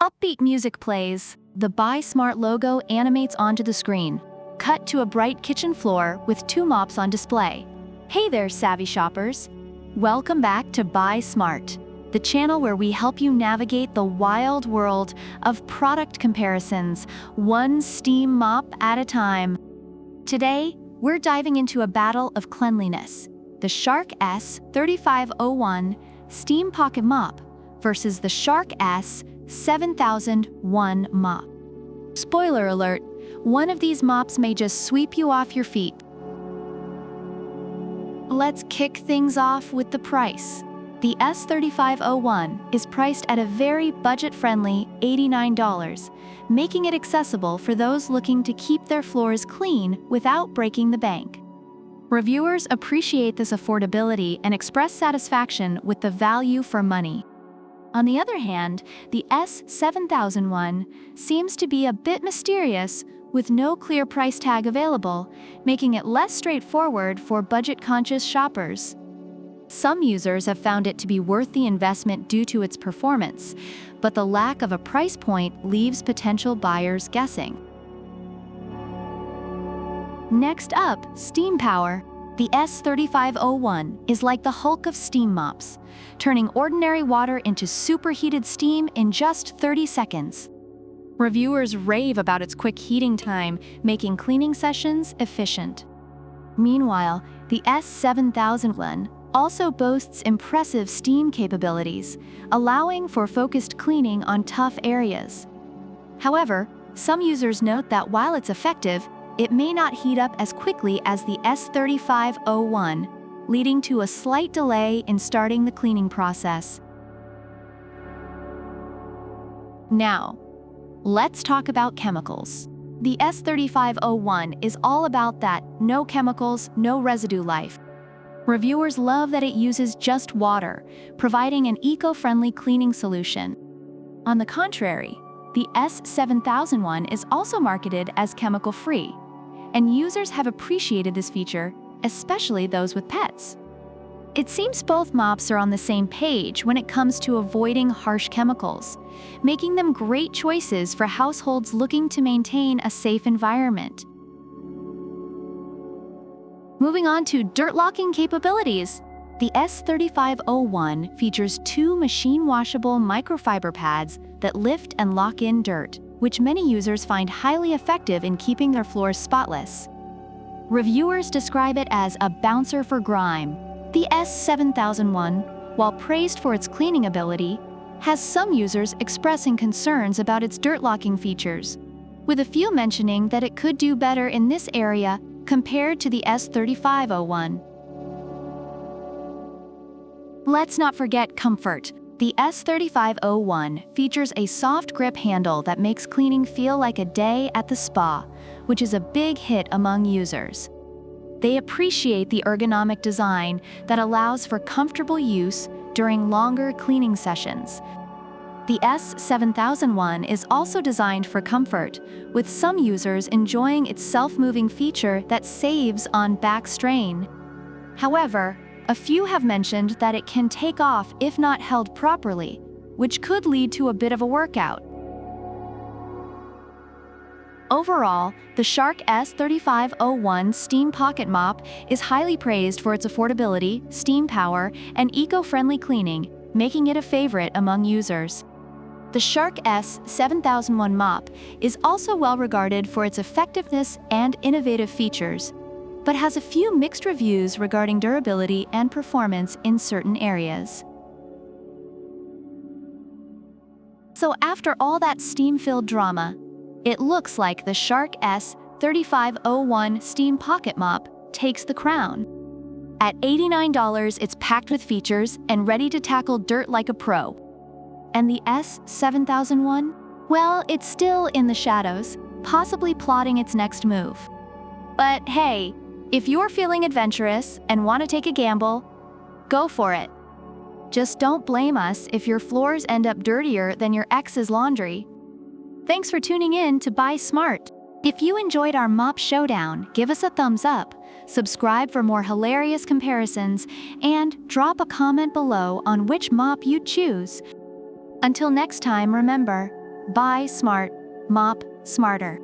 Upbeat music plays. The Buy Smart logo animates onto the screen. Cut to a bright kitchen floor with two mops on display. Hey there, savvy shoppers. Welcome back to Buy Smart, the channel where we help you navigate the wild world of product comparisons, one steam mop at a time. Today, we're diving into a battle of cleanliness. The Shark S3501 Steam Pocket Mop versus the Shark S7001 mop. Spoiler alert, one of these mops may just sweep you off your feet. Let's kick things off with the price. The S3501 is priced at a very budget-friendly $89, making it accessible for those looking to keep their floors clean without breaking the bank. Reviewers appreciate this affordability and express satisfaction with the value for money. On the other hand, the S7001 seems to be a bit mysterious, with no clear price tag available, making it less straightforward for budget-conscious shoppers. Some users have found it to be worth the investment due to its performance, but the lack of a price point leaves potential buyers guessing. Next up, steam power. The S3501 is like the Hulk of steam mops, turning ordinary water into superheated steam in just 30 seconds. Reviewers rave about its quick heating time, making cleaning sessions efficient. Meanwhile, the S7001 also boasts impressive steam capabilities, allowing for focused cleaning on tough areas. However, some users note that while it's effective, it may not heat up as quickly as the S3501, leading to a slight delay in starting the cleaning process. Now, let's talk about chemicals. The S3501 is all about that no chemicals, no residue life. Reviewers love that it uses just water, providing an eco-friendly cleaning solution. On the contrary, the S7001 is also marketed as chemical-free, and users have appreciated this feature, especially those with pets. It seems both mops are on the same page when it comes to avoiding harsh chemicals, making them great choices for households looking to maintain a safe environment. Moving on to dirt-locking capabilities. The S3501 features two machine-washable microfiber pads that lift and lock in dirt, which many users find highly effective in keeping their floors spotless. Reviewers describe it as a bouncer for grime. The S7001, while praised for its cleaning ability, has some users expressing concerns about its dirt-locking features, with a few mentioning that it could do better in this area compared to the S3501. Let's not forget comfort. The S3501 features a soft grip handle that makes cleaning feel like a day at the spa, which is a big hit among users. They appreciate the ergonomic design that allows for comfortable use during longer cleaning sessions. The S7001 is also designed for comfort, with some users enjoying its self-moving feature that saves on back strain. However, a few have mentioned that it can take off if not held properly, which could lead to a bit of a workout. Overall, the Shark S3501 Steam Pocket Mop is highly praised for its affordability, steam power, and eco-friendly cleaning, making it a favorite among users. The Shark S7001 mop is also well regarded for its effectiveness and innovative features, but has a few mixed reviews regarding durability and performance in certain areas. So after all that steam-filled drama, it looks like the Shark S3501 Steam Pocket Mop takes the crown. At $89, it's packed with features and ready to tackle dirt like a pro. And the S7001? Well, it's still in the shadows, possibly plotting its next move. But hey, if you're feeling adventurous and want to take a gamble, go for it. Just don't blame us if your floors end up dirtier than your ex's laundry. Thanks for tuning in to Buy Smart. If you enjoyed our mop showdown, give us a thumbs up, subscribe for more hilarious comparisons, and drop a comment below on which mop you'd choose. Until next time, remember, Buy smart, mop smarter.